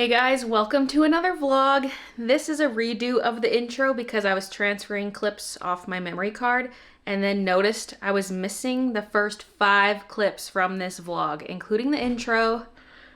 Hey guys, welcome to another vlog. This is a redo of the intro because I was transferring clips off my memory card and then noticed I was missing the first 5 clips from this vlog, including the intro.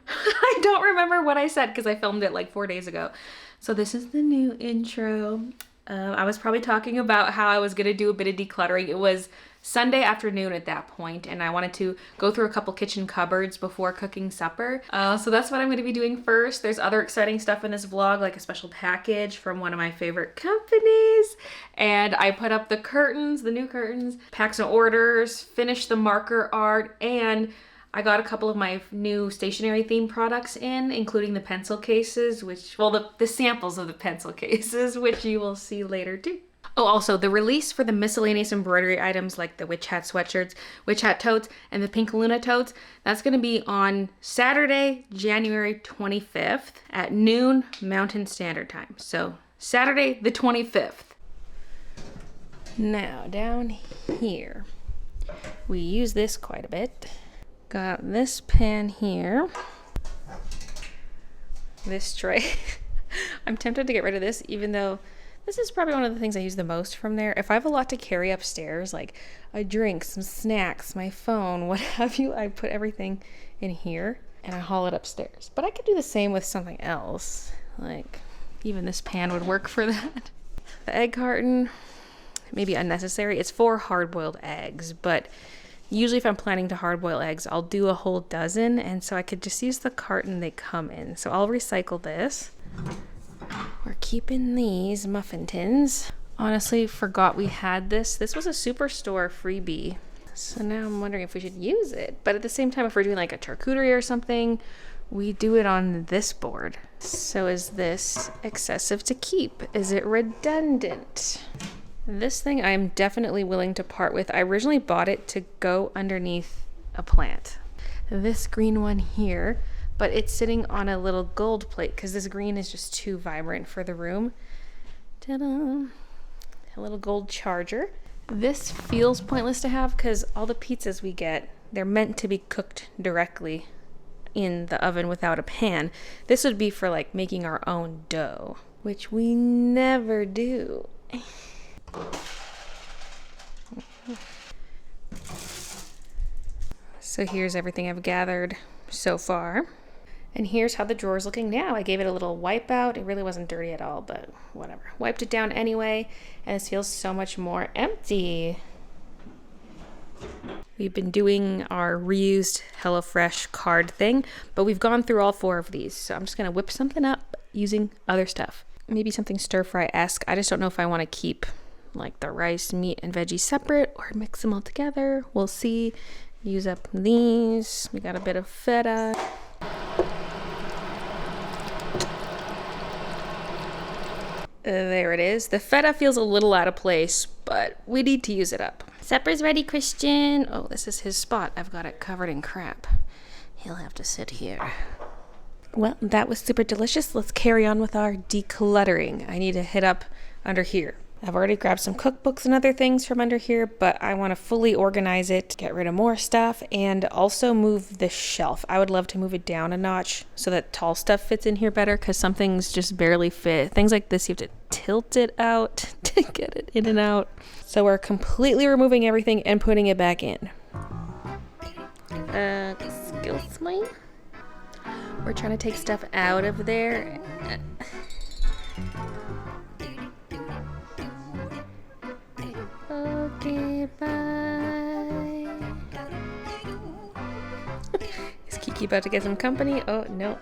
I don't remember what I said because I filmed it like 4 days ago. So this is the new intro. I was probably talking about how I was gonna do a bit of decluttering. It was Sunday afternoon at that point, and I wanted to go through a couple kitchen cupboards before cooking supper. So that's what I'm gonna be doing first. There's other exciting stuff in this vlog, like a special package from one of my favorite companies. And I put up the curtains, the new curtains, packed some orders, finished the marker art, and I got a couple of my new stationery theme products in, including the pencil cases, the samples of the pencil cases, which you will see later too. Oh, also the release for the miscellaneous embroidery items like the witch hat sweatshirts, witch hat totes, and the pink Luna totes, that's gonna be on Saturday, January 25th at noon Mountain Standard Time. So Saturday the 25th. Now down here, we use this quite a bit. Got this pan here, this tray. I'm tempted to get rid of this, even though this is probably one of the things I use the most from there. If I have a lot to carry upstairs, like a drink, some snacks, my phone, what have you, I put everything in here and I haul it upstairs. But I could do the same with something else. Like even this pan would work for that. The egg carton, maybe unnecessary. It's for hard-boiled eggs, but usually if I'm planning to hard boil eggs, I'll do a whole dozen, and so I could just use the carton they come in. So I'll recycle this. We're keeping these muffin tins. Honestly, forgot we had this. This was a Superstore freebie. So now I'm wondering if we should use it. But at the same time, if we're doing like a charcuterie or something, we do it on this board. So is this excessive to keep? Is it redundant? This thing I'm definitely willing to part with. I originally bought it to go underneath a plant. This green one here, but it's sitting on a little gold plate because this green is just too vibrant for the room. Ta-da! A little gold charger. This feels pointless to have because all the pizzas we get, they're meant to be cooked directly in the oven without a pan. This would be for like making our own dough, which we never do. So here's everything I've gathered so far. And here's how the drawer's looking now. I gave it a little wipe out. It really wasn't dirty at all, but whatever. Wiped it down anyway, and this feels so much more empty. We've been doing our reused HelloFresh card thing, but we've gone through all 4 of these. So I'm just gonna whip something up using other stuff. Maybe something stir-fry-esque. I just don't know if I want to keep like the rice, meat, and veggies separate or mix them all together. We'll see. Use up these. We got a bit of feta. There it is. The feta feels a little out of place, but we need to use it up. Supper's ready, Christian. Oh, this is his spot. I've got it covered in crap. He'll have to sit here. Well, that was super delicious. Let's carry on with our decluttering. I need to hit up under here. I've already grabbed some cookbooks and other things from under here, but I want to fully organize it, get rid of more stuff, and also move the shelf. I would love to move it down a notch so that tall stuff fits in here better, because some things just barely fit. Things like this, you have to tilt it out to get it in and out. So we're completely removing everything and putting it back in. Excuse me? We're trying to take stuff out of there. Okay, bye. Is Kiki about to get some company? Oh, no.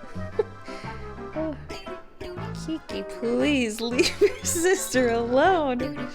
Oh. Kiki, please leave your sister alone.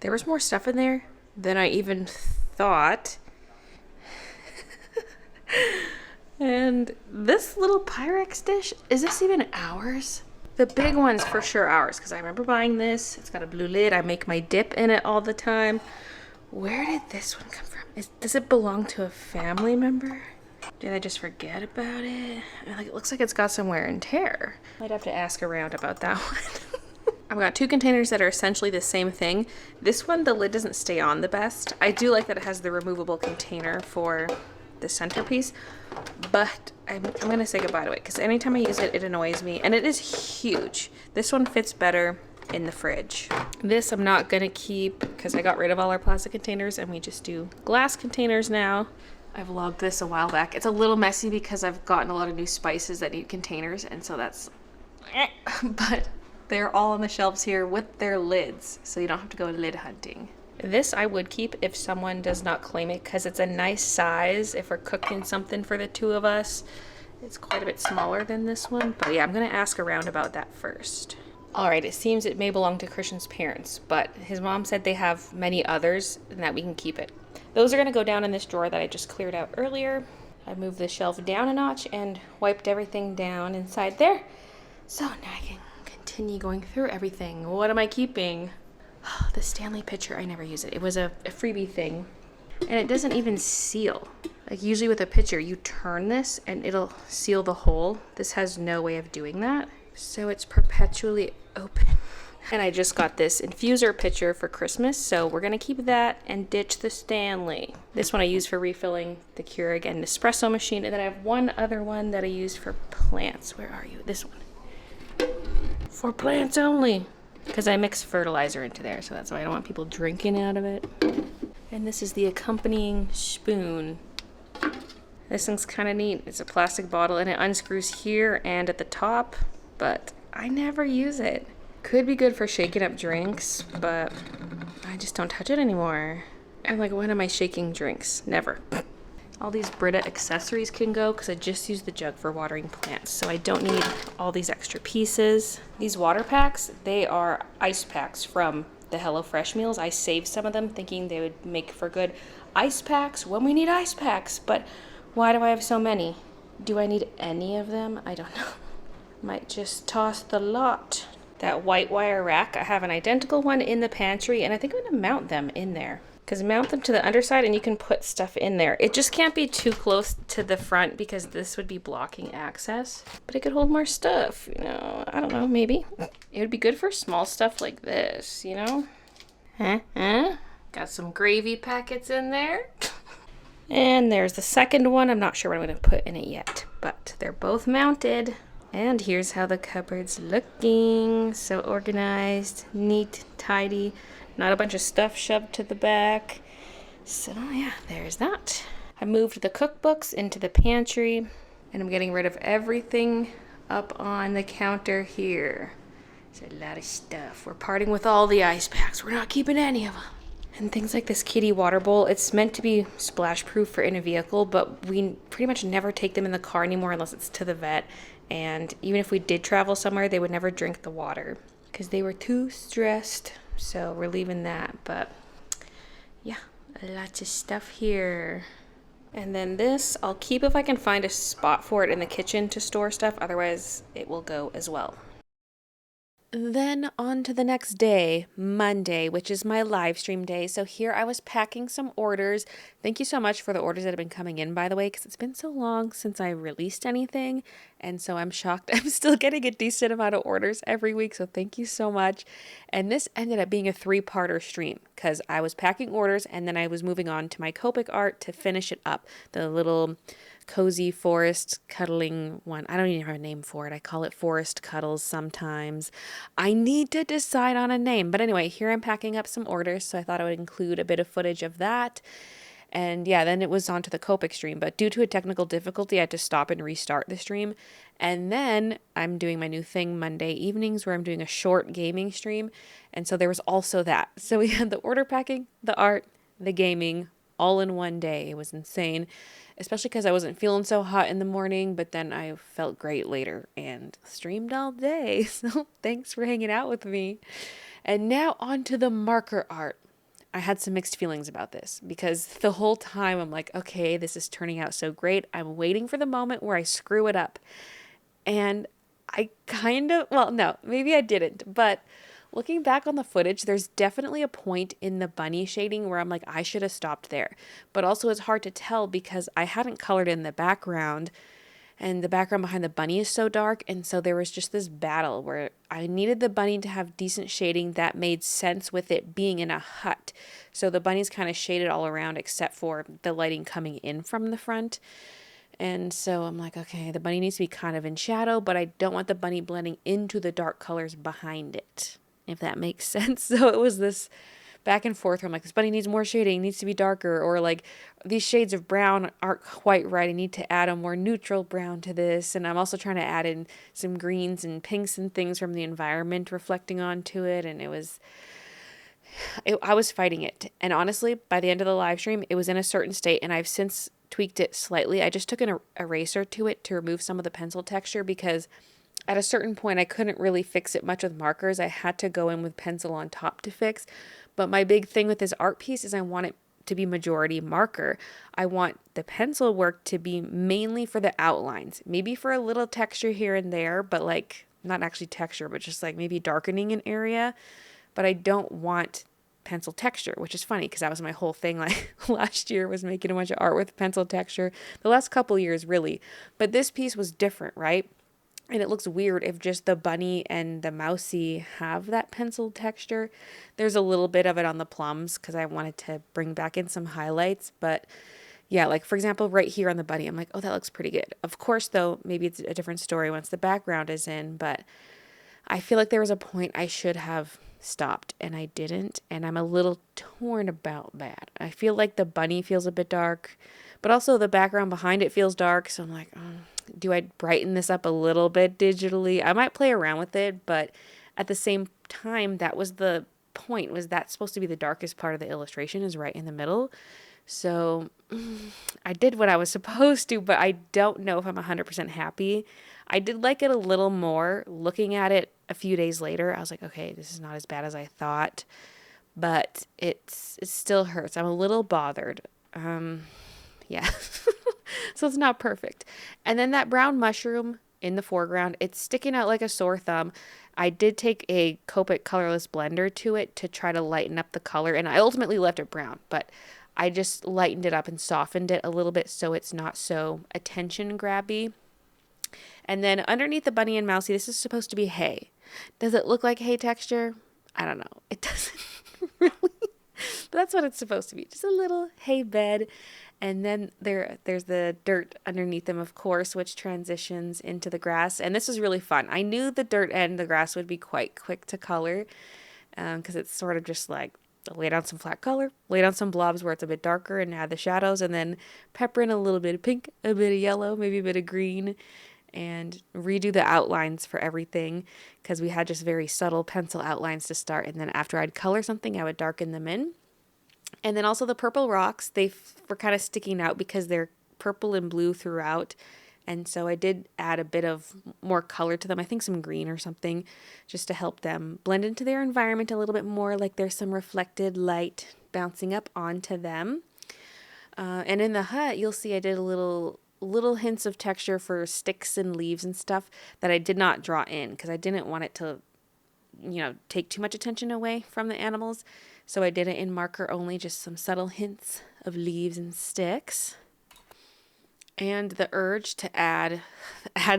There was more stuff in there than I even thought. And this little Pyrex dish, is this even ours? The big one's for sure ours, because I remember buying this. It's got a blue lid. I make my dip in it all the time. Where did this one come from? Does it belong to a family member? Did I just forget about it? Like, it looks like it's got some wear and tear. Might have to ask around about that one. I've got 2 containers that are essentially the same thing. This one, the lid doesn't stay on the best. I do like that it has the removable container for the centerpiece, but I'm going to say goodbye to it because anytime I use it, it annoys me. And it is huge. This one fits better in the fridge. This I'm not going to keep because I got rid of all our plastic containers and we just do glass containers now. I vlogged this a while back. It's a little messy because I've gotten a lot of new spices that need containers, and so that's... but they're all on the shelves here with their lids, so you don't have to go lid hunting. This I would keep if someone does not claim it because it's a nice size if we're cooking something for the 2 of us. It's quite a bit smaller than this one, but yeah, I'm going to ask around about that first. Alright, it seems it may belong to Christian's parents, but his mom said they have many others and that we can keep it. Those are going to go down in this drawer that I just cleared out earlier. I moved the shelf down a notch and wiped everything down inside there. So now I can continue going through everything. What am I keeping? The Stanley pitcher, I never use it. It was a freebie thing. And it doesn't even seal. Like usually with a pitcher, you turn this and it'll seal the hole. This has no way of doing that. So it's perpetually open. And I just got this infuser pitcher for Christmas, so we're going to keep that and ditch the Stanley. This one I use for refilling the Keurig and Nespresso machine, and then I have one other one that I use for plants. Where are you? This one. For plants only. Because I mix fertilizer into there, so that's why I don't want people drinking out of it. And this is the accompanying spoon. This thing's kind of neat. It's a plastic bottle, and it unscrews here and at the top, but I never use it. Could be good for shaking up drinks, but I just don't touch it anymore. I'm like, when am I shaking drinks? Never. All these Brita accessories can go because I just use the jug for watering plants, so I don't need all these extra pieces. These water packs, they are ice packs from the HelloFresh meals. I saved some of them thinking they would make for good ice packs when we need ice packs, but why do I have so many? Do I need any of them? I don't know. Might just toss the lot. That white wire rack, I have an identical one in the pantry, and I think I'm going to mount them in there. Because mount them to the underside and you can put stuff in there. It just can't be too close to the front because this would be blocking access. But it could hold more stuff, you know. I don't know, maybe. It would be good for small stuff like this, you know. Got some gravy packets in there. And there's the second one. I'm not sure what I'm going to put in it yet, but they're both mounted. And here's how the cupboard's looking. So organized, neat, tidy. Not a bunch of stuff shoved to the back. So yeah, there's that. I moved the cookbooks into the pantry, and I'm getting rid of everything up on the counter here. It's a lot of stuff. We're parting with all the ice packs. We're not keeping any of them. And things like this kitty water bowl, it's meant to be splash proof for in a vehicle, but we pretty much never take them in the car anymore unless it's to the vet. And even if we did travel somewhere, they would never drink the water because they were too stressed. So we're leaving that, but yeah, lots of stuff here. And then this, I'll keep if I can find a spot for it in the kitchen to store stuff. Otherwise, it will go as well. Then on to the next day, Monday, which is my live stream day. So here I was packing some orders. Thank you so much for the orders that have been coming in, by the way, because it's been so long since I released anything. And so I'm shocked. I'm still getting a decent amount of orders every week. So thank you so much. And this ended up being a 3-parter stream because I was packing orders and then I was moving on to my Copic art to finish it up. The little cozy forest cuddling one. I don't even have a name for it. I call it Forest Cuddles sometimes. I need to decide on a name. But anyway, here I'm packing up some orders, so I thought I would include a bit of footage of that. And yeah, then it was on to the Copic stream. But due to a technical difficulty, I had to stop and restart the stream. And then I'm doing my new thing Monday evenings where I'm doing a short gaming stream. And so there was also that. So we had the order packing, the art, the gaming, all in one day. It was insane, especially because I wasn't feeling so hot in the morning, but then I felt great later and streamed all day. So thanks for hanging out with me. And now on to the marker art. I had some mixed feelings about this because the whole time I'm like, okay, this is turning out so great. I'm waiting for the moment where I screw it up. And I kind of, well, no, maybe I didn't, but looking back on the footage, there's definitely a point in the bunny shading where I'm like, I should have stopped there. But also, it's hard to tell because I hadn't colored in the background, and the background behind the bunny is so dark. And so there was just this battle where I needed the bunny to have decent shading that made sense with it being in a hut. So the bunny's kind of shaded all around except for the lighting coming in from the front. And so I'm like, okay, the bunny needs to be kind of in shadow, but I don't want the bunny blending into the dark colors behind it, if that makes sense. So it was this back and forth where I'm like, this bunny needs more shading, needs to be darker, or like these shades of brown aren't quite right. I need to add a more neutral brown to this. And I'm also trying to add in some greens and pinks and things from the environment reflecting onto it. And I was fighting it. And honestly, by the end of the live stream, it was in a certain state, and I've since tweaked it slightly. I just took an eraser to it to remove some of the pencil texture because at a certain point I couldn't really fix it much with markers. I had to go in with pencil on top to fix. But my big thing with this art piece is I want it to be majority marker. I want the pencil work to be mainly for the outlines, maybe for a little texture here and there, but like not actually texture, but just like maybe darkening an area. But I don't want pencil texture, which is funny because that was my whole thing. Like last year was making a bunch of art with pencil texture. The last couple years really, but this piece was different, right? And it looks weird if just the bunny and the mousy have that pencil texture. There's a little bit of it on the plums because I wanted to bring back in some highlights. But yeah, like for example, right here on the bunny, I'm like, oh, that looks pretty good. Of course, though, maybe it's a different story once the background is in. But I feel like there was a point I should have stopped and I didn't. And I'm a little torn about that. I feel like the bunny feels a bit dark, but also the background behind it feels dark. So I'm like, do I brighten this up a little bit digitally? I might play around with it, but at the same time, that was the point. Was that supposed to be the darkest part of the illustration is right in the middle? So I did what I was supposed to, but I don't know if I'm 100% happy. I did like it a little more. Looking at it a few days later, I was like, okay, this is not as bad as I thought, but it still hurts. I'm a little bothered. Yeah. So it's not perfect. And then that brown mushroom in the foreground, it's sticking out like a sore thumb. I did take a Copic colorless blender to it to try to lighten up the color, and I ultimately left it brown, but I just lightened it up and softened it a little bit so it's not so attention grabby. And then underneath the bunny and mousy, this is supposed to be hay. Does it look like hay texture? I don't know. It doesn't really. But that's what it's supposed to be. Just a little hay bed. And then there's the dirt underneath them, of course, which transitions into the grass. And this is really fun. I knew the dirt and the grass would be quite quick to color because it's sort of just like lay down some flat color, lay down some blobs where it's a bit darker and add the shadows, and then pepper in a little bit of pink, a bit of yellow, maybe a bit of green, and redo the outlines for everything because we had just very subtle pencil outlines to start. And then after I'd color something, I would darken them in. And then also the purple rocks, they were kind of sticking out because they're purple and blue throughout. And so I did add a bit of more color to them. I think some green or something just to help them blend into their environment a little bit more. Like there's some reflected light bouncing up onto them. And in the hut, you'll see I did a little hints of texture for sticks and leaves and stuff that I did not draw in because I didn't want it to, take too much attention away from the animals. So I did it in marker only, just some subtle hints of leaves and sticks. And the urge to add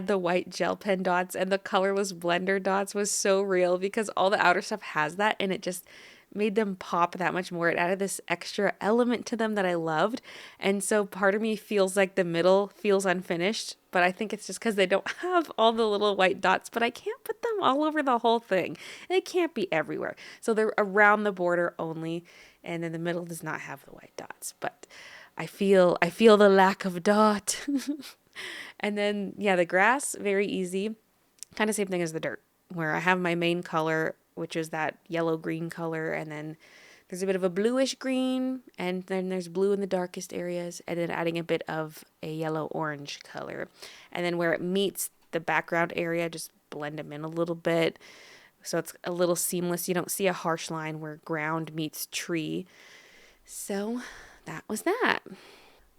the white gel pen dots and the colorless blender dots was so real because all the outer stuff has that and it just made them pop that much more. It added this extra element to them that I loved. And so part of me feels like the middle feels unfinished, but I think it's just because they don't have all the little white dots, but I can't put them all over the whole thing. They can't be everywhere. So they're around the border only. And then the middle does not have the white dots, but I feel the lack of dot. And then, yeah, the grass, very easy. Kind of same thing as the dirt, where I have my main color, which is that yellow-green color, and then there's a bit of a bluish green, and then there's blue in the darkest areas, and then adding a bit of a yellow-orange color. And then where it meets the background area, just blend them in a little bit, so it's a little seamless. You don't see a harsh line where ground meets tree. So that was that.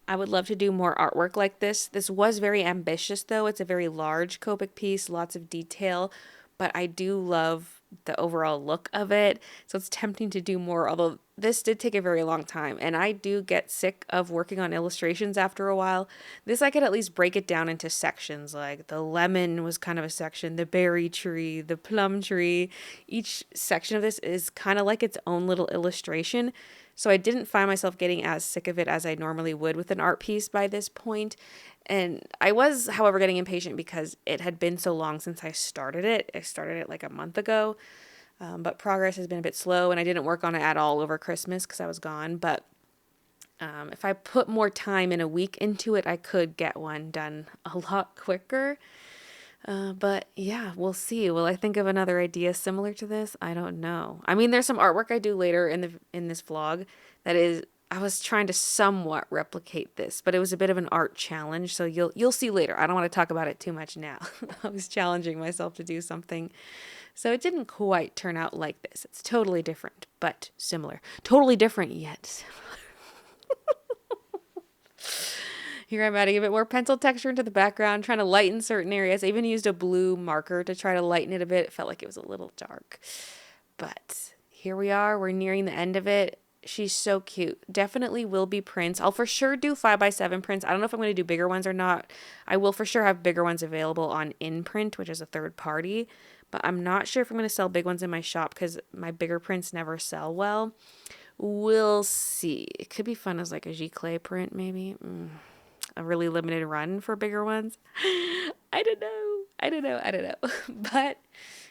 I would love to do more artwork like this. This was very ambitious though. It's a very large Copic piece, lots of detail, but I do love the overall look of it. So it's tempting to do more, although this did take a very long time. And I do get sick of working on illustrations after a while. This I could at least break it down into sections, like the lemon was kind of a section, the berry tree, the plum tree. Each section of this is kind of like its own little illustration. So I didn't find myself getting as sick of it as I normally would with an art piece by this point. And I was, however, getting impatient because it had been so long since I started it. I started it like a month ago, but progress has been a bit slow, and I didn't work on it at all over Christmas because I was gone. But if I put more time in a week into it, I could get one done a lot quicker. But yeah, we'll see. Will I think of another idea similar to this? I don't know. I mean, there's some artwork I do later in this vlog that is, I was trying to somewhat replicate this, but it was a bit of an art challenge, so you'll see later. I don't want to talk about it too much now. I was challenging myself to do something, so it didn't quite turn out like this. It's totally different, but similar. Totally different, yet similar. Here I'm adding a bit more pencil texture into the background, trying to lighten certain areas. I even used a blue marker to try to lighten it a bit. It felt like it was a little dark, but here we are. We're nearing the end of it. She's so cute. Definitely will be prints. I'll for sure do 5x7 prints. I don't know if I'm going to do bigger ones or not. I will for sure have bigger ones available on InPrint, which is a third party. But I'm not sure if I'm going to sell big ones in my shop because my bigger prints never sell well. We'll see. It could be fun as like a giclée print maybe. A really limited run for bigger ones. I don't know. But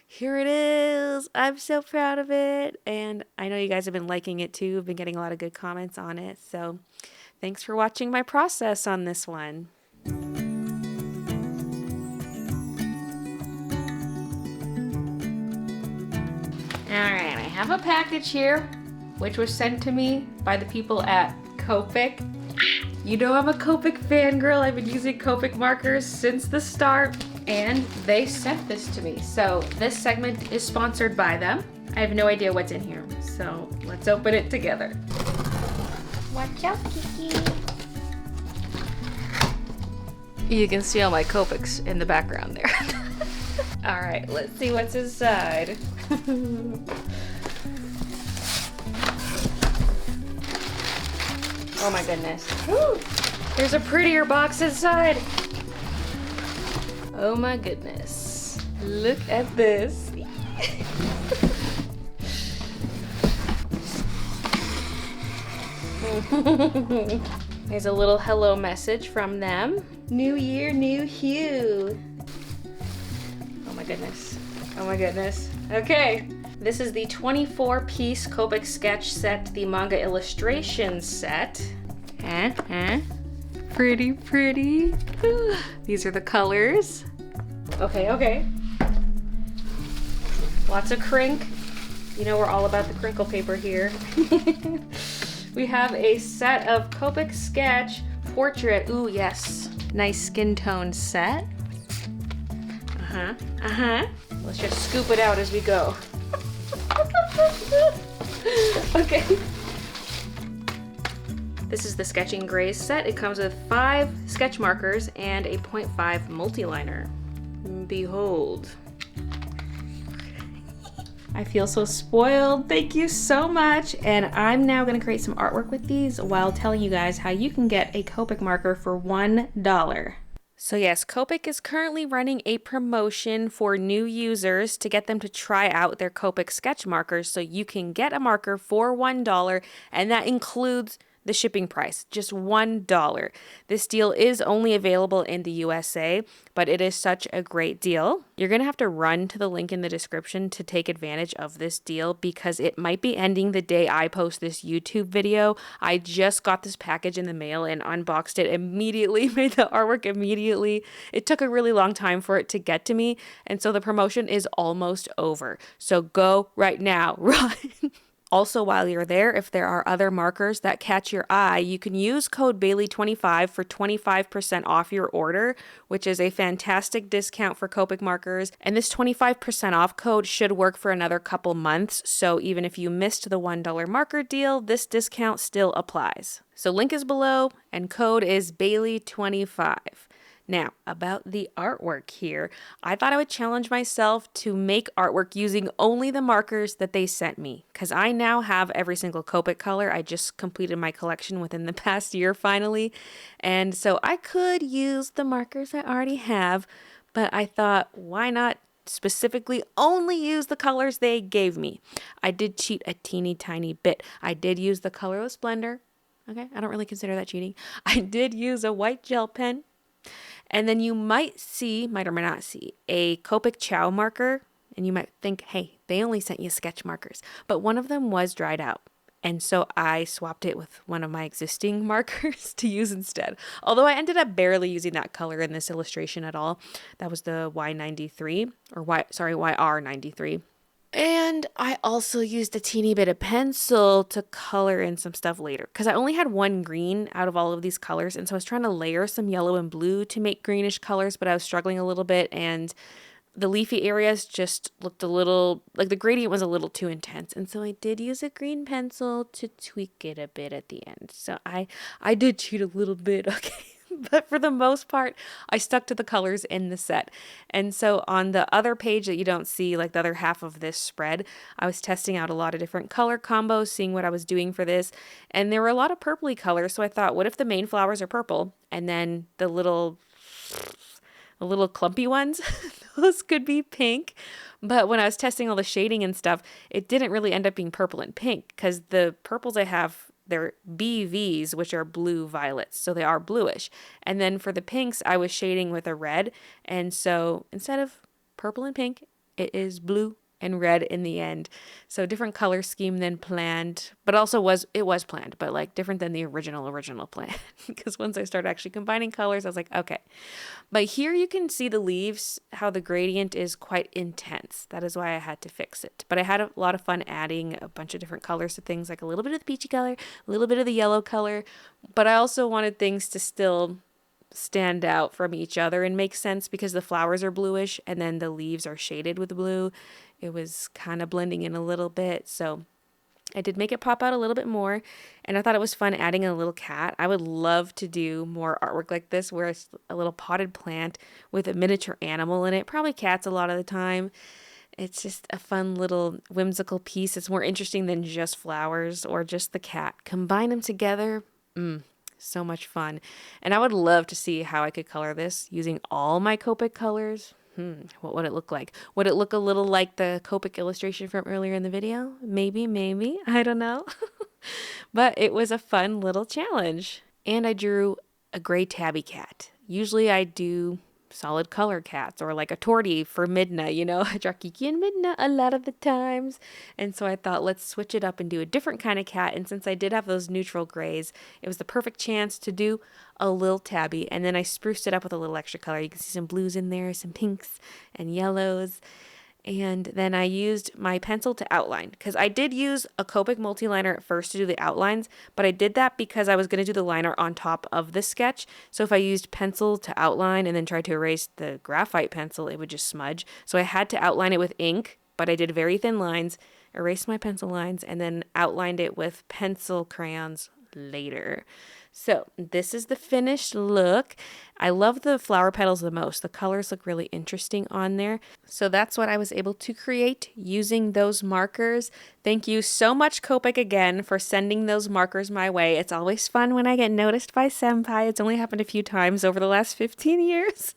here it is. I'm so proud of it. And I know you guys have been liking it too. I've been getting a lot of good comments on it. So thanks for watching my process on this one. Alright, I have a package here, which was sent to me by the people at Copic. You know I'm a Copic fangirl. I've been using Copic markers since the start, and they sent this to me. So this segment is sponsored by them. I have no idea what's in here, so let's open it together. Watch out, Kiki. You can see all my Copics in the background there. All right, let's see what's inside. Oh my goodness. Woo! There's a prettier box inside. Oh my goodness. Look at this. There's a little hello message from them. New year, new hue. Oh my goodness. Oh my goodness. Okay. This is the 24-piece Copic sketch set, the manga illustration set. Pretty, pretty. These are the colors. Okay. Lots of crink. You know we're all about the crinkle paper here. We have a set of Copic sketch portrait. Ooh, yes. Nice skin tone set. Let's just scoop it out as we go. Okay. This is the Sketching Grays set. It comes with 5 sketch markers and a 0.5 multi-liner. Behold. I feel so spoiled. Thank you so much. And I'm now going to create some artwork with these while telling you guys how you can get a Copic marker for $1. So yes, Copic is currently running a promotion for new users to get them to try out their Copic sketch markers so you can get a marker for $1, and that includes the shipping price, just $1. This deal is only available in the USA, but it is such a great deal. You're going to have to run to the link in the description to take advantage of this deal because it might be ending the day I post this YouTube video. I just got this package in the mail and unboxed it immediately, made the artwork immediately. It took a really long time for it to get to me, and so the promotion is almost over. So go right now, run. Also, while you're there, if there are other markers that catch your eye, you can use code Baylee25 for 25% off your order, which is a fantastic discount for Copic markers. And this 25% off code should work for another couple months. So even if you missed the $1 marker deal, this discount still applies. So link is below and code is Baylee25. Now, about the artwork here, I thought I would challenge myself to make artwork using only the markers that they sent me, because I now have every single Copic color. I just completed my collection within the past year finally, and so I could use the markers I already have, but I thought, why not specifically only use the colors they gave me? I did cheat a teeny tiny bit. I did use the Colorless Blender. Okay, I don't really consider that cheating. I did use a white gel pen. And then you might or might not see a Copic Chow marker, and you might think, hey, they only sent you sketch markers. But one of them was dried out. And so I swapped it with one of my existing markers to use instead. Although I ended up barely using that color in this illustration at all. That was the Y93, or YR93. And I also used a teeny bit of pencil to color in some stuff later, because I only had one green out of all of these colors. And so I was trying to layer some yellow and blue to make greenish colors, but I was struggling a little bit. And the leafy areas just looked a little, like the gradient was a little too intense. And so I did use a green pencil to tweak it a bit at the end. So I did cheat a little bit, okay? But for the most part, I stuck to the colors in the set. And so on the other page that you don't see, like the other half of this spread, I was testing out a lot of different color combos, seeing what I was doing for this. And there were a lot of purpley colors. So I thought, what if the main flowers are purple? And then the little clumpy ones, those could be pink. But when I was testing all the shading and stuff, it didn't really end up being purple and pink, because the purples I have, they're BVs, which are blue violets, so they are bluish. And then for the pinks, I was shading with a red, and so instead of purple and pink, it is blue and red in the end. So different color scheme than planned, but also it was planned, but like different than the original plan. Because once I started actually combining colors, I was like, okay. But here you can see the leaves, how the gradient is quite intense. That is why I had to fix it. But I had a lot of fun adding a bunch of different colors to things, like a little bit of the peachy color, a little bit of the yellow color. But I also wanted things to still stand out from each other and make sense, because the flowers are bluish and then the leaves are shaded with blue. It was kind of blending in a little bit, so I did make it pop out a little bit more, and I thought it was fun adding a little cat. I would love to do more artwork like this, where it's a little potted plant with a miniature animal in it, probably cats a lot of the time. It's just a fun little whimsical piece. It's more interesting than just flowers or just the cat. Combine them together, so much fun. And I would love to see how I could color this using all my Copic colors. What would it look like? Would it look a little like the Copic illustration from earlier in the video? Maybe. I don't know. But it was a fun little challenge. And I drew a gray tabby cat. Usually I do solid color cats, or like a tortie for Midna, I draw Kiki and Midna a lot of the times. And so I thought, let's switch it up and do a different kind of cat. And since I did have those neutral grays, it was the perfect chance to do a little tabby. And then I spruced it up with a little extra color. You can see some blues in there, some pinks and yellows. And then I used my pencil to outline, because I did use a Copic multi-liner at first to do the outlines, but I did that because I was going to do the liner on top of the sketch. So if I used pencil to outline and then tried to erase the graphite pencil, it would just smudge. So I had to outline it with ink, but I did very thin lines, erased my pencil lines, and then outlined it with pencil crayons later. So this is the finished look. I love the flower petals the most. The colors look really interesting on there. So that's what I was able to create using those markers. Thank you so much, Copic, again, for sending those markers my way. It's always fun when I get noticed by Senpai. It's only happened a few times over the last 15 years.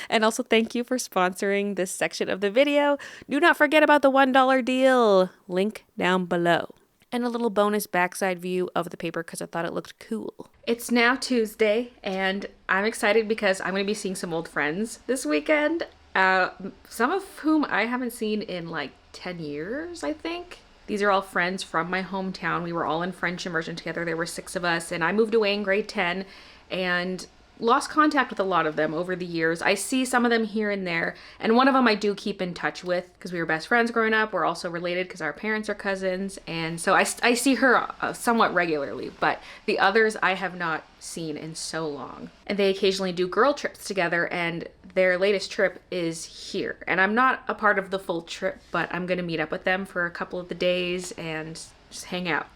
And also thank you for sponsoring this section of the video. Do not forget about the $1 deal. Link down below. And a little bonus backside view of the paper because I thought it looked cool. It's now Tuesday, and I'm excited because I'm going to be seeing some old friends this weekend, some of whom I haven't seen in like 10 years, I think. These are all friends from my hometown. We were all in French immersion together. There were 6 of us, and I moved away in grade 10, and lost contact with a lot of them over the years. I see some of them here and there, and one of them I do keep in touch with because we were best friends growing up. We're also related because our parents are cousins, and so I see her somewhat regularly, but the others I have not seen in so long. And they occasionally do girl trips together, and their latest trip is here. And I'm not a part of the full trip, but I'm gonna meet up with them for a couple of the days and just hang out.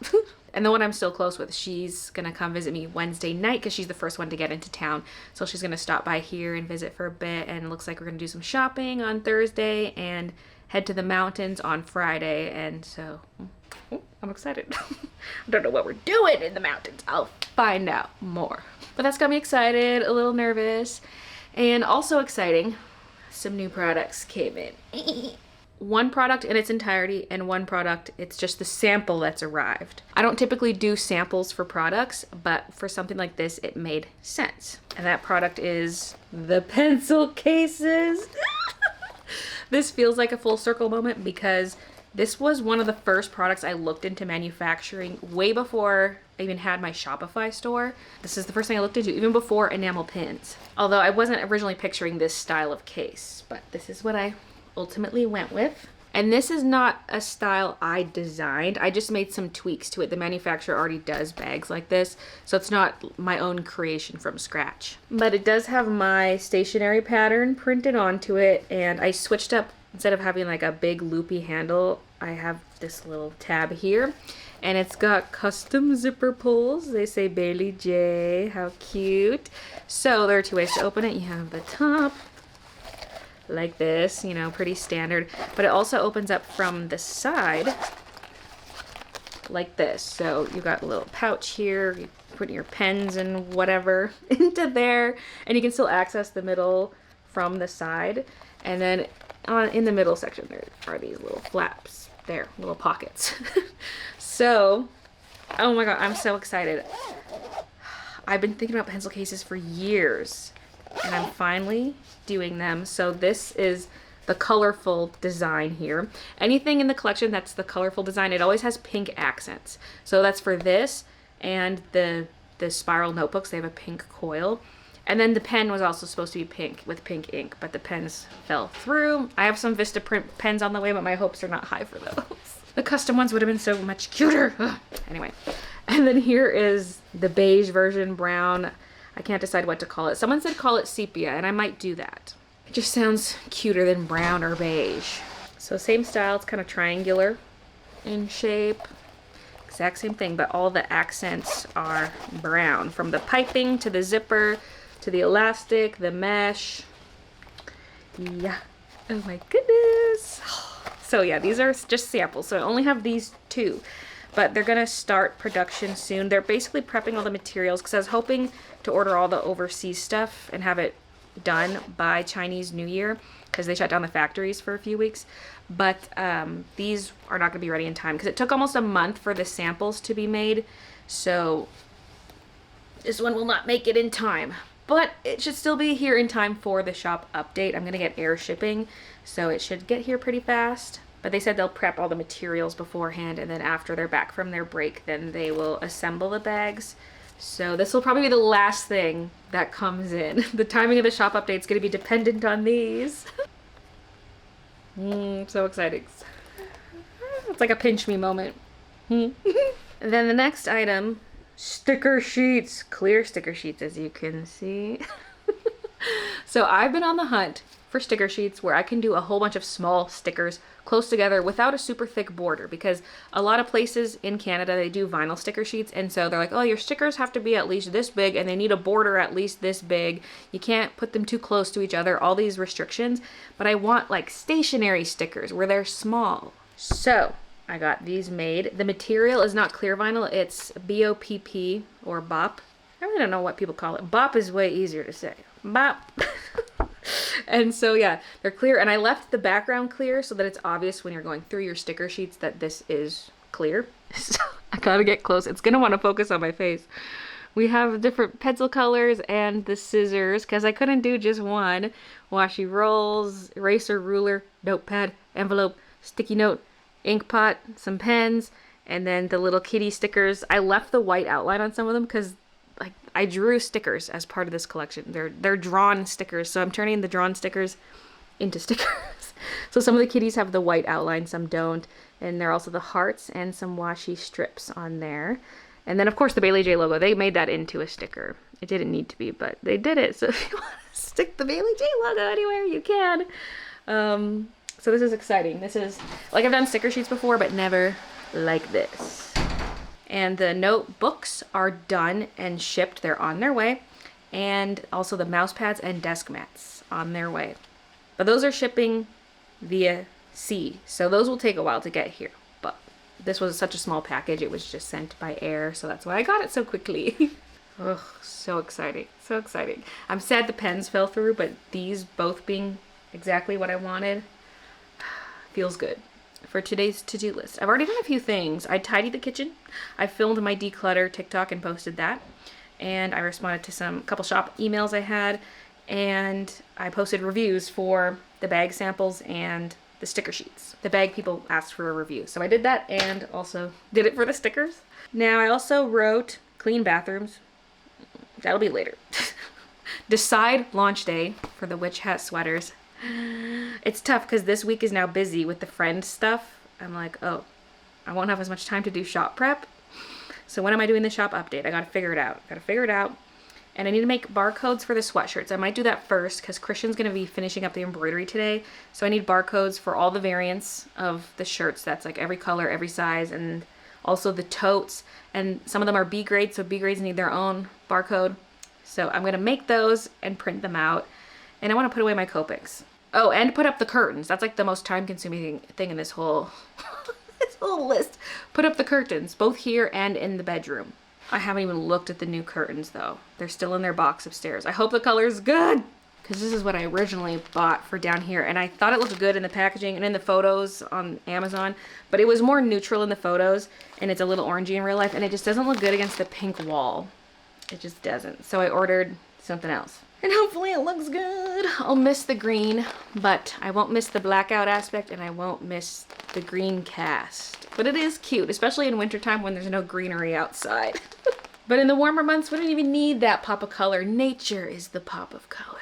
And the one I'm still close with, she's gonna come visit me Wednesday night because she's the first one to get into town. So she's gonna stop by here and visit for a bit, and it looks like we're gonna do some shopping on Thursday and head to the mountains on Friday. And so I'm excited. I don't know what we're doing in the mountains. I'll find out more. But that's got me excited, a little nervous, and also exciting. Some new products came in. One product in its entirety and one product, it's just the sample that's arrived. I don't typically do samples for products, but for something like this, it made sense. And that product is the pencil cases. This feels like a full circle moment because this was one of the first products I looked into manufacturing way before I even had my Shopify store. This is the first thing I looked into, even before enamel pins. Although I wasn't originally picturing this style of case, but this is what I ultimately went with. And this is not a style I designed. I just made some tweaks to it. The manufacturer already does bags like this, so it's not my own creation from scratch. But it does have my stationery pattern printed onto it, and I switched up. Instead of having like a big loopy handle, I have this little tab here, and it's got custom zipper pulls. They say Baylee J. How cute. So there are two ways to open it. You have the top like this, you know, pretty standard, but it also opens up from the side like this. So you got a little pouch here, you put your pens and whatever into there, and you can still access the middle from the side. And then in the middle section there are these little flaps there, little pockets. So, oh my god, I'm so excited. I've been thinking about pencil cases for years, and I'm finally doing them. So this is the colorful design here. Anything in the collection that's the colorful design, it always has pink accents. So that's for this and the spiral notebooks. They have a pink coil. And then the pen was also supposed to be pink with pink ink, but the pens fell through. I have some Vistaprint pens on the way, but my hopes are not high for those. The custom ones would have been so much cuter. Ugh. Anyway, and then here is the beige version, brown. I can't decide what to call it. Someone said call it sepia, and I might do that. It just sounds cuter than brown or beige. So same style, it's kind of triangular in shape. Exact same thing, but all the accents are brown. From the piping to the zipper to the elastic, the mesh. Yeah. Oh my goodness. So yeah, these are just samples. So I only have these two, but they're gonna start production soon. They're basically prepping all the materials because I was hoping to order all the overseas stuff and have it done by Chinese New Year because they shut down the factories for a few weeks. But these are not gonna be ready in time because it took almost a month for the samples to be made. So this one will not make it in time, but it should still be here in time for the shop update. I'm gonna get air shipping, so it should get here pretty fast. But they said they'll prep all the materials beforehand, and then after they're back from their break, then they will assemble the bags. So this will probably be the last thing that comes in. The timing of the shop update is going to be dependent on these. So exciting. It's like a pinch me moment. And then the next item, sticker sheets. Clear sticker sheets, as you can see. So I've been on the hunt for sticker sheets where I can do a whole bunch of small stickers close together without a super thick border, because a lot of places in Canada, they do vinyl sticker sheets, and so they're like, oh, your stickers have to be at least this big and they need a border at least this big. You can't put them too close to each other, all these restrictions. But I want like stationary stickers where they're small. So I got these made. The material is not clear vinyl, it's BOPP or BOP. I really don't know what people call it. BOP is way easier to say. BOP. And so yeah, they're clear, and I left the background clear so that it's obvious when you're going through your sticker sheets that this is clear. So I gotta get close. It's gonna want to focus on my face. We have different pencil colors and the scissors because I couldn't do just one. Washi rolls, eraser, ruler, notepad, envelope, sticky note, ink pot, some pens, and then the little kitty stickers. I left the white outline on some of them because like I drew stickers as part of this collection. They're drawn stickers, so I'm turning the drawn stickers into stickers. So some of the kitties have the white outline, some don't, and there are also the hearts and some washi strips on there. And then of course the Baylee J logo, they made that into a sticker. It didn't need to be, but they did it. So if you want to stick the Baylee J logo anywhere, you can. So this is exciting. This is, like, I've done sticker sheets before, but never like this. And the notebooks are done and shipped. They're on their way. And also the mouse pads and desk mats on their way. But those are shipping via sea. So those will take a while to get here. But this was such a small package. It was just sent by air. So that's why I got it so quickly. Ugh, so exciting. So exciting. I'm sad the pens fell through, but these both being exactly what I wanted feels good. For today's to-do list, I've already done a few things. I tidied the kitchen. I filmed my declutter TikTok and posted that. And I responded to a couple shop emails I had. And I posted reviews for the bag samples and the sticker sheets. The bag people asked for a review. So I did that and also did it for the stickers. Now I also wrote clean bathrooms. That'll be later. Decide launch day for the witch hat sweaters. It's tough because this week is now busy with the friend stuff. I'm like, oh, I won't have as much time to do shop prep. So when am I doing the shop update? I gotta figure it out. And I need to make barcodes for the sweatshirts. I might do that first because Christian's gonna be finishing up the embroidery today. So I need barcodes for all the variants of the shirts. That's like every color, every size, and also the totes. And some of them are B grades, so B grades need their own barcode. So I'm gonna make those and print them out. And I wanna put away my Copics. Oh, and put up the curtains. That's like the most time-consuming thing in this whole this whole list. Put up the curtains, both here and in the bedroom. I haven't even looked at the new curtains though. They're still in their box upstairs. I hope the color's good, because this is what I originally bought for down here. And I thought it looked good in the packaging and in the photos on Amazon, but it was more neutral in the photos, and it's a little orangey in real life, and it just doesn't look good against the pink wall. It just doesn't. So I ordered something else. And hopefully it looks good. I'll miss the green, but I won't miss the blackout aspect, and I won't miss the green cast. But it is cute, especially in wintertime when there's no greenery outside. But in the warmer months, we don't even need that pop of color. Nature is the pop of color.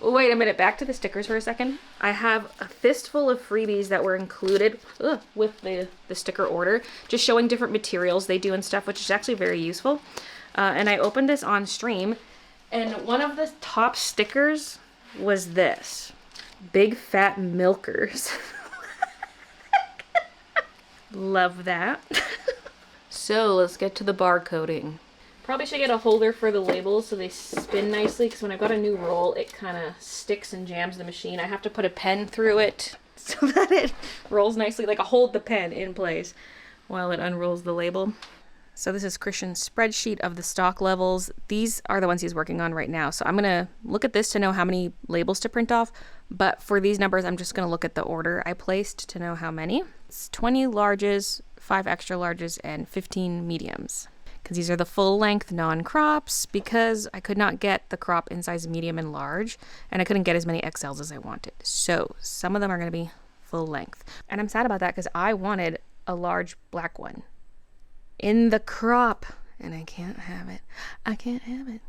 Wait a minute, back to the stickers for a second. I have a fistful of freebies that were included with the sticker order, just showing different materials they do and stuff, which is actually very useful. And I opened this on stream. And one of the top stickers was this. Big fat milkers. Love that. So let's get to the barcoding. Probably should get a holder for the labels so they spin nicely, because when I've got a new roll, it kind of sticks and jams the machine. I have to put a pen through it so that it rolls nicely, like a hold the pen in place while it unrolls the label. So this is Christian's spreadsheet of the stock levels. These are the ones he's working on right now. So I'm going to look at this to know how many labels to print off. But for these numbers, I'm just going to look at the order I placed to know how many. It's 20 larges, 5 extra larges, and 15 mediums. Because these are the full length non-crops, because I could not get the crop in size medium and large, and I couldn't get as many XLs as I wanted. So some of them are going to be full length. And I'm sad about that because I wanted a large black one in the crop, and I can't have it. I can't have it.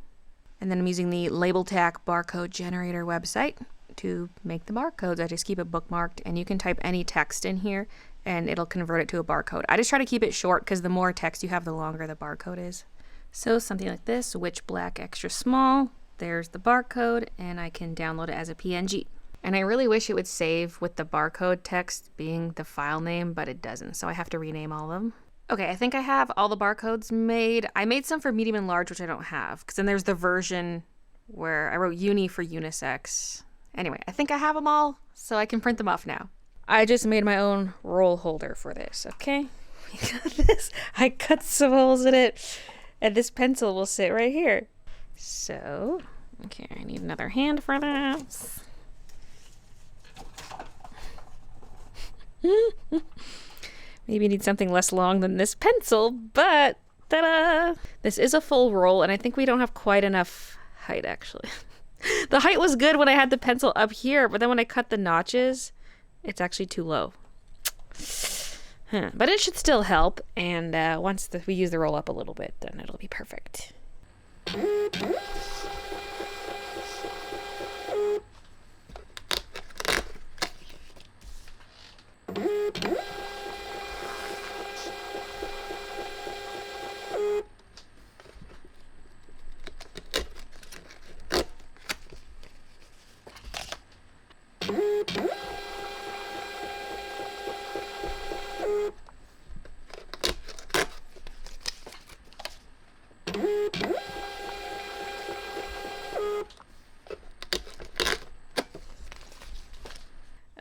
And then I'm using the Label Tack barcode generator website to make the barcodes. I just keep it bookmarked, and you can type any text in here and it'll convert it to a barcode. I just try to keep it short because the more text you have, the longer the barcode is. So something like this, Witch Black extra small, there's the barcode, and I can download it as a PNG. And I really wish it would save with the barcode text being the file name, but it doesn't, so I have to rename all of them. Okay, I think I have all the barcodes made. I made some for medium and large, which I don't have, because then there's the version where I wrote uni for unisex. Anyway, I think I have them all, so I can print them off now. I just made my own roll holder for this, okay? We got this. I cut some holes in it, and this pencil will sit right here. So, okay, I need another hand for this. Maybe you need something less long than this pencil, but ta-da! This is a full roll, and I think we don't have quite enough height, actually. The height was good when I had the pencil up here, but then when I cut the notches, it's actually too low. But it should still help, and once we use the roll up a little bit, then it'll be perfect.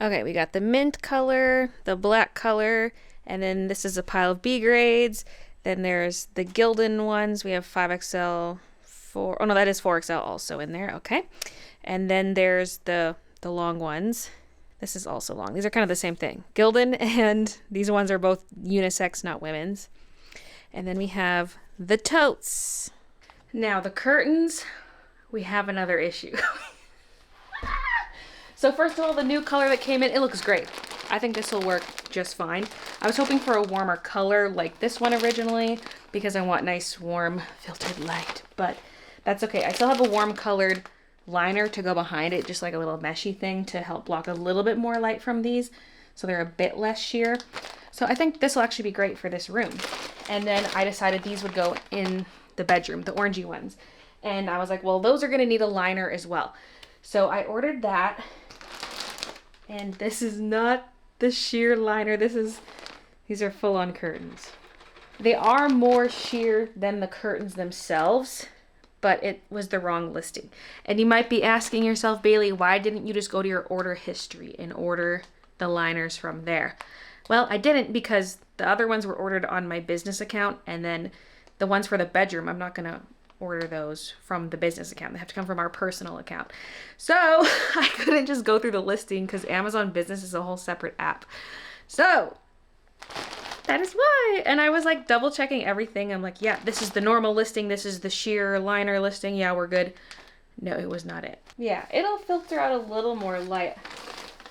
Okay, we got the mint color, the black color, and then this is a pile of B grades. Then there's the Gildan ones. We have 5XL, 4. Oh no, that is 4XL also in there. Okay. And then there's the long ones. This is also long. These are kind of the same thing. Gildan, and these ones are both unisex, not women's. And then we have the totes. Now the curtains, we have another issue. So first of all, the new color that came in, it looks great. I think this will work just fine. I was hoping for a warmer color like this one originally because I want nice, warm, filtered light, but that's okay. I still have a warm colored liner to go behind it, just like a little meshy thing to help block a little bit more light from these, so they're a bit less sheer. So I think this will actually be great for this room. And then I decided these would go in the bedroom, the orangey ones. And I was like, well, those are gonna need a liner as well. So I ordered that. And this is not the sheer liner. These are full-on curtains. They are more sheer than the curtains themselves, but it was the wrong listing. And you might be asking yourself, Bailey, why didn't you just go to your order history and order the liners from there? Well, I didn't because the other ones were ordered on my business account, and then the ones for the bedroom, I'm not gonna order those from the business account. They have to come from our personal account. So I couldn't just go through the listing because Amazon Business is a whole separate app. So that is why. And I was like double checking everything. I'm like, yeah, this is the normal listing. This is the sheer liner listing. Yeah, we're good. No, it was not it. Yeah, it'll filter out a little more light.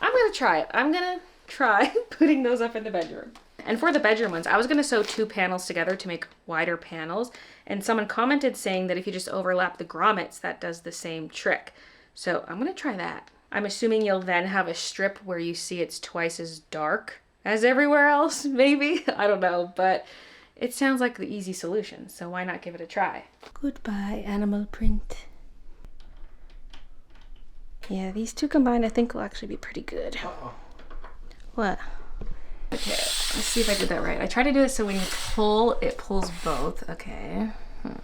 I'm going to try it. I'm going to try putting those up in the bedroom. And for the bedroom ones, I was going to sew 2 panels together to make wider panels. And someone commented saying that if you just overlap the grommets, that does the same trick. So I'm going to try that. I'm assuming you'll then have a strip where you see it's twice as dark as everywhere else, maybe. I don't know, but it sounds like the easy solution. So why not give it a try? Goodbye, animal print. Yeah, these 2 combined I think will actually be pretty good. What? Okay, let's see if I did that right. I try to do it so when you pull, it pulls both. Okay. The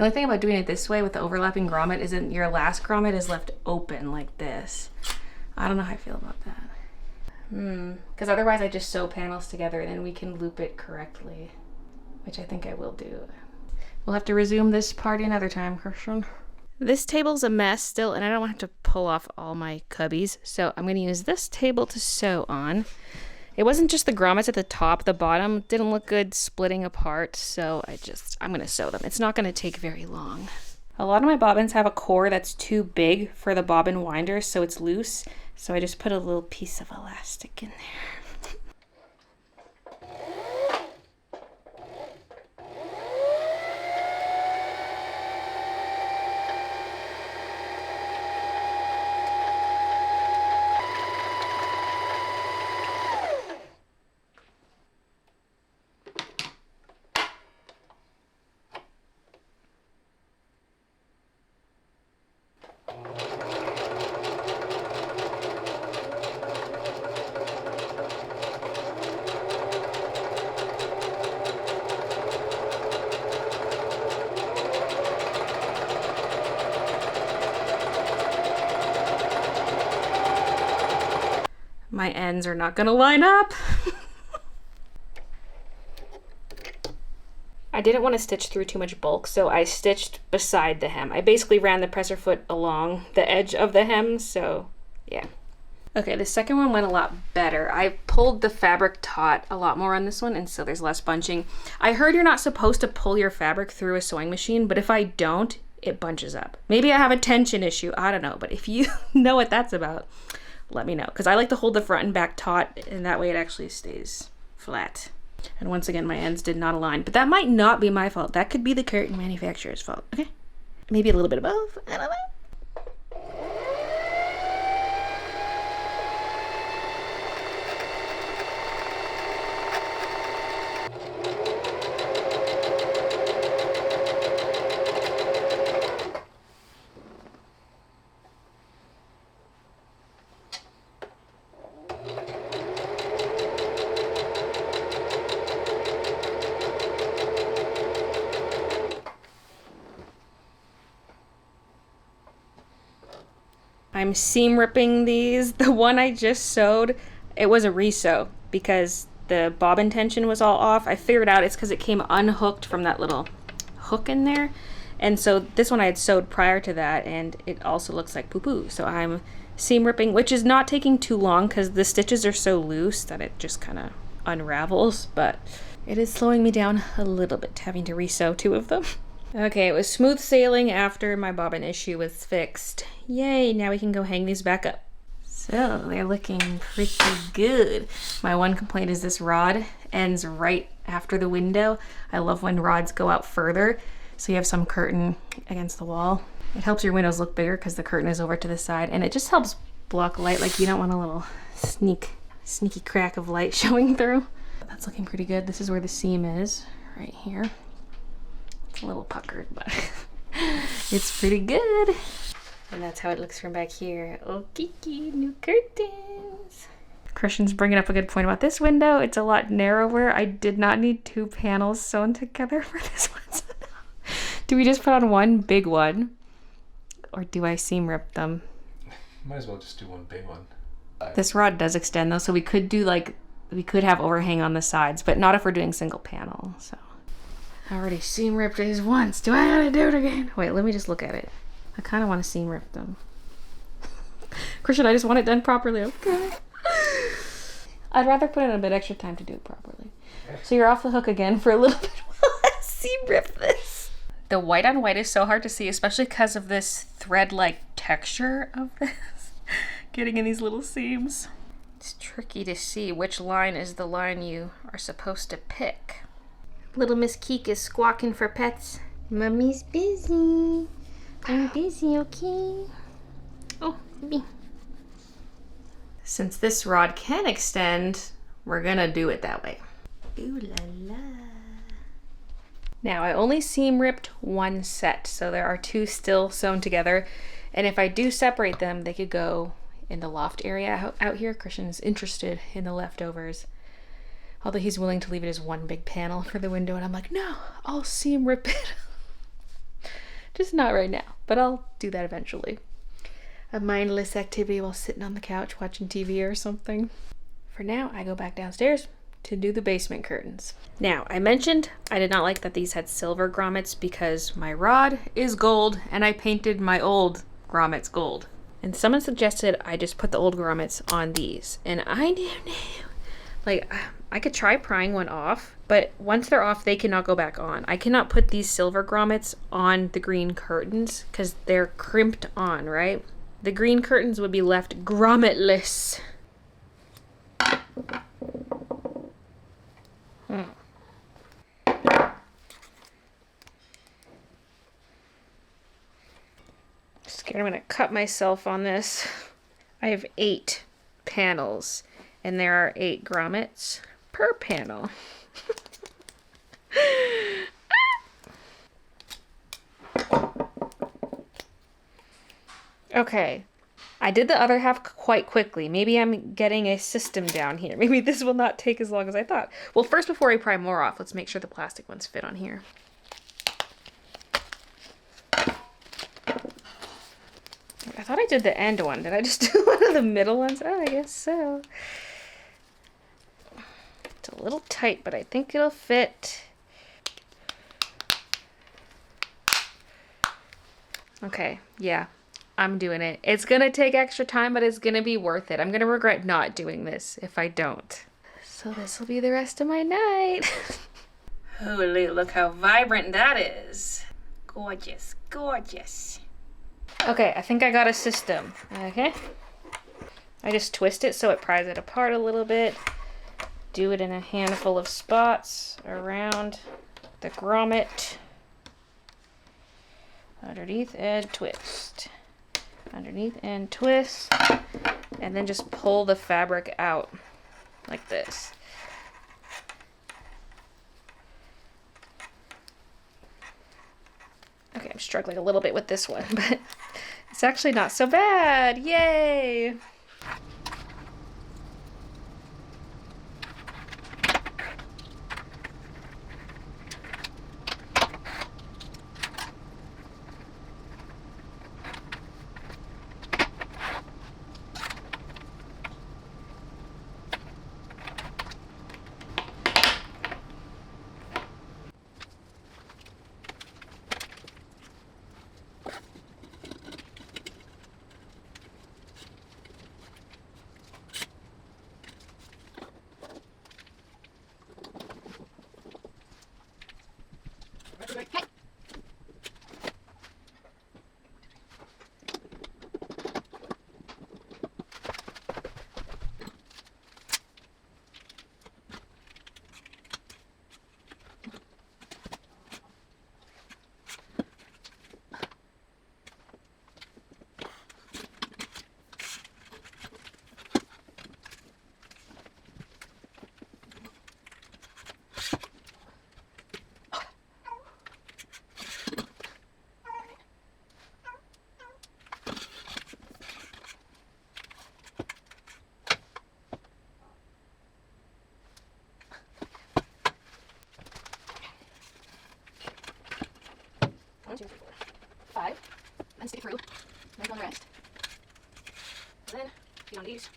only thing about doing it this way with the overlapping grommet is that your last grommet is left open like this. I don't know how I feel about that. Because otherwise I just sew panels together and then we can loop it correctly, which I think I will do. We'll have to resume this party another time, Christian. This table's a mess still, and I don't want to pull off all my cubbies, so I'm going to use this table to sew on. It wasn't just the grommets at the top, the bottom didn't look good splitting apart, so I'm going to sew them. It's not going to take very long. A lot of my bobbins have a core that's too big for the bobbin winder, so it's loose. So I just put a little piece of elastic in there. My ends are not gonna line up. I didn't want to stitch through too much bulk, so I stitched beside the hem. I basically ran the presser foot along the edge of the hem, so yeah. Okay, the second one went a lot better. I pulled the fabric taut a lot more on this one, and so there's less bunching. I heard you're not supposed to pull your fabric through a sewing machine, but if I don't, it bunches up. Maybe I have a tension issue, I don't know, but if you know what that's about, let me know, because I like to hold the front and back taut, and that way it actually stays flat. And once again, my ends did not align, but that might not be my fault. That could be the curtain manufacturer's fault, okay? Maybe a little bit of both, I don't know. I'm seam ripping these. The one I just sewed, it was a resew because the bobbin tension was all off. I figured out it's because it came unhooked from that little hook in there. And so this one I had sewed prior to that, and it also looks like poo-poo. So I'm seam ripping, which is not taking too long because the stitches are so loose that it just kind of unravels, but it is slowing me down a little bit having to resew 2 of them. Okay, it was smooth sailing after my bobbin issue was fixed. Yay, now we can go hang these back up. So they're looking pretty good. My one complaint is this rod ends right after the window. I love when rods go out further, so you have some curtain against the wall. It helps your windows look bigger because the curtain is over to the side, and it just helps block light. Like, you don't want a little sneaky crack of light showing through. That's looking pretty good. This is where the seam is, right here. It's a little puckered, but it's pretty good. And that's how it looks from back here. Oh, Kiki, new curtains. Christian's bringing up a good point about this window. It's a lot narrower. I did not need 2 panels sewn together for this one. Do we just put on one big one? Or do I seam rip them? Might as well just do one big one. This rod does extend though, so we could do we could have overhang on the sides, but not if we're doing single panel, so. I already seam ripped these once. Do I gotta do it again? Wait, let me just look at it. I kind of want to seam rip them. Christian, I just want it done properly, okay? I'd rather put in a bit extra time to do it properly. So you're off the hook again for a little bit while I seam rip this. The white on white is so hard to see, especially because of this thread-like texture of this. Getting in these little seams. It's tricky to see which line is the line you are supposed to pick. Little Miss Keek is squawking for pets. Mommy's busy. I'm busy, okay? Oh, me. Since this rod can extend, we're gonna do it that way. Ooh la la. Now, I only seam ripped 1 set, so there are 2 still sewn together. And if I do separate them, they could go in the loft area out here. Christian's interested in the leftovers. Although he's willing to leave it as one big panel for the window, and I'm like, no, I'll seam rip it. Just not right now, but I'll do that eventually. A mindless activity while sitting on the couch watching TV or something. For now, I go back downstairs to do the basement curtains. Now, I mentioned I did not like that these had silver grommets because my rod is gold, and I painted my old grommets gold. And someone suggested I just put the old grommets on these, and I don't know. Like, I could try prying one off, but once they're off, they cannot go back on. I cannot put these silver grommets on the green curtains because they're crimped on, right? The green curtains would be left grommetless. Scared I'm gonna cut myself on this. I have 8 panels. And there are 8 grommets per panel. Okay, I did the other half quite quickly. Maybe I'm getting a system down here. Maybe this will not take as long as I thought. Well, first, before I pry more off, let's make sure the plastic ones fit on here. I thought I did the end one. Did I just do one of the middle ones? Oh, I guess so. It's a little tight, but I think it'll fit. Okay, yeah, I'm doing it. It's gonna take extra time, but it's gonna be worth it. I'm gonna regret not doing this if I don't. So this will be the rest of my night. Holy, look how vibrant that is. Gorgeous, gorgeous. Okay, I think I got a system. Okay. I just twist it so it pries it apart a little bit. do it in a handful of spots around the grommet. Underneath and twist. Underneath and twist. And then just pull the fabric out like this. Okay, I'm struggling a little bit with this one, but it's actually not so bad. Yay! One, two, three, four, five. Then stick through. Then go on the rest. And then get on these.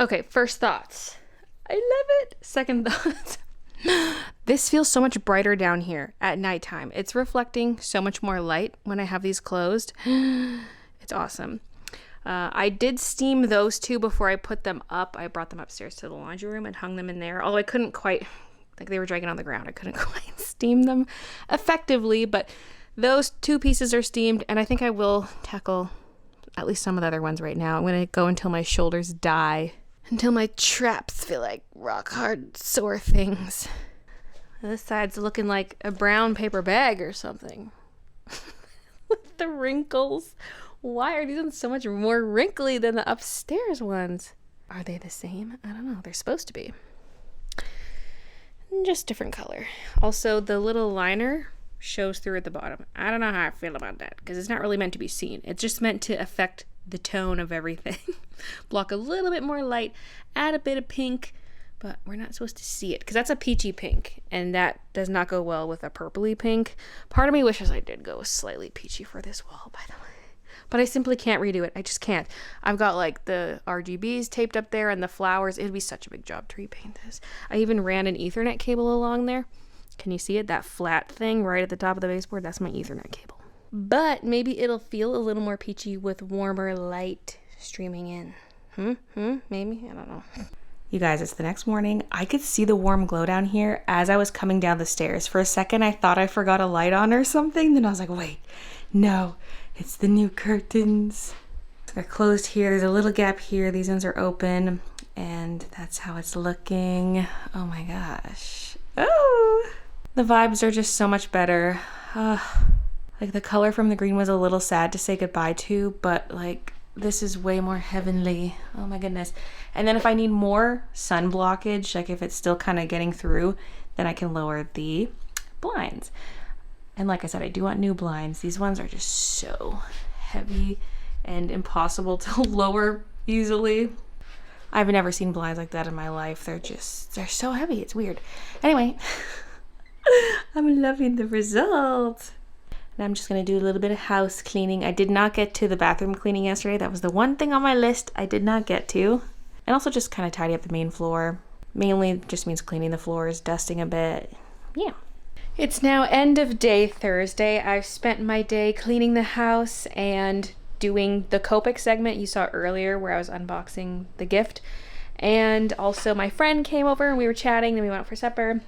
Okay, first thoughts. I love it. Second thoughts. This feels so much brighter down here at nighttime. It's reflecting so much more light when I have these closed. It's awesome. I did steam those two before I put them up. I brought them upstairs to the laundry room and hung them in there. Although I couldn't quite, like they were dragging on the ground. I couldn't quite steam them effectively, but those two pieces are steamed, and I think I will tackle at least some of the other ones right now. I'm going to go until my shoulders die, until my traps feel like rock hard sore things. This side's looking like a brown paper bag or something. With the wrinkles. Why are these ones so much more wrinkly than the upstairs ones? Are they the same? I don't know. They're supposed to be. Just different color. Also, the little liner shows through at the bottom. I don't know how I feel about that because it's not really meant to be seen. It's just meant to affect the tone of everything. Block a little bit more light, add a bit of pink, but we're not supposed to see it because that's a peachy pink and that does not go well with a purpley pink. Part of me wishes I did go slightly peachy for this wall, by the way. but I simply can't redo it. I just can't. I've got like the RGBs taped up there and the flowers. It'd be such a big job to repaint this. I even ran an Ethernet cable along there. Can you see it? That flat thing right at the top of the baseboard, that's my Ethernet cable. But maybe it'll feel a little more peachy with warmer light streaming in. Maybe? I don't know. You guys, it's the next morning. I could see the warm glow down here as I was coming down the stairs. For a second, I thought I forgot a light on or something. Then I was like, wait, no, it's the new curtains. They're closed here. There's a little gap here. These ones are open. And that's how it's looking. Oh my gosh. Oh! The vibes are just so much better. Like the color from the green was a little sad to say goodbye to, but like this is way more heavenly. Oh my goodness. And then if I need more sun blockage, like if it's still kind of getting through, then I can lower the blinds. And like I said, I do want new blinds. These ones are just so heavy and impossible to lower easily. I've never seen blinds like that in my life. They're so heavy. It's weird. Anyway, I'm loving the result. And I'm just going to do a little bit of house cleaning. I did not get to the bathroom cleaning yesterday. That was the one thing on my list I did not get to. And also just kind of tidy up the main floor. Mainly just means cleaning the floors, dusting a bit. Yeah. It's now end of day Thursday. I've spent my day cleaning the house and doing the Copic segment you saw earlier where I was unboxing the gift. And also my friend came over and we were chatting. Then we went out for supper.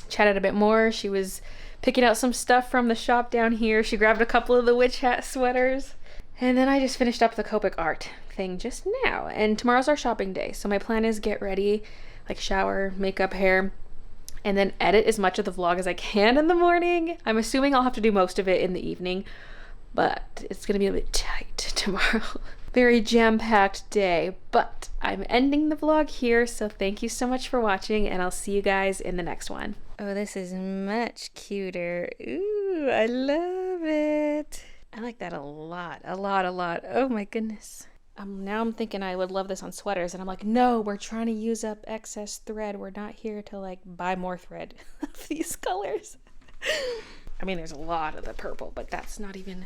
Chatted a bit more. She was picking out some stuff from the shop down here. She grabbed a couple of the witch hat sweaters. And then I just finished up the Copic art thing just now. And tomorrow's our shopping day. So my plan is get ready, like shower, makeup, hair, and then edit as much of the vlog as I can in the morning. I'm assuming I'll have to do most of it in the evening, but it's gonna be a bit tight tomorrow. Very jam-packed day, but I'm ending the vlog here. So thank you so much for watching and I'll see you guys in the next one. Oh, this is much cuter. Ooh, I love it. I like that a lot, a lot. Oh my goodness. Now I'm thinking I would love this on sweaters and I'm like, no, we're trying to use up excess thread. We're not here to like buy more thread of these colors. I mean, there's a lot of the purple, but that's not even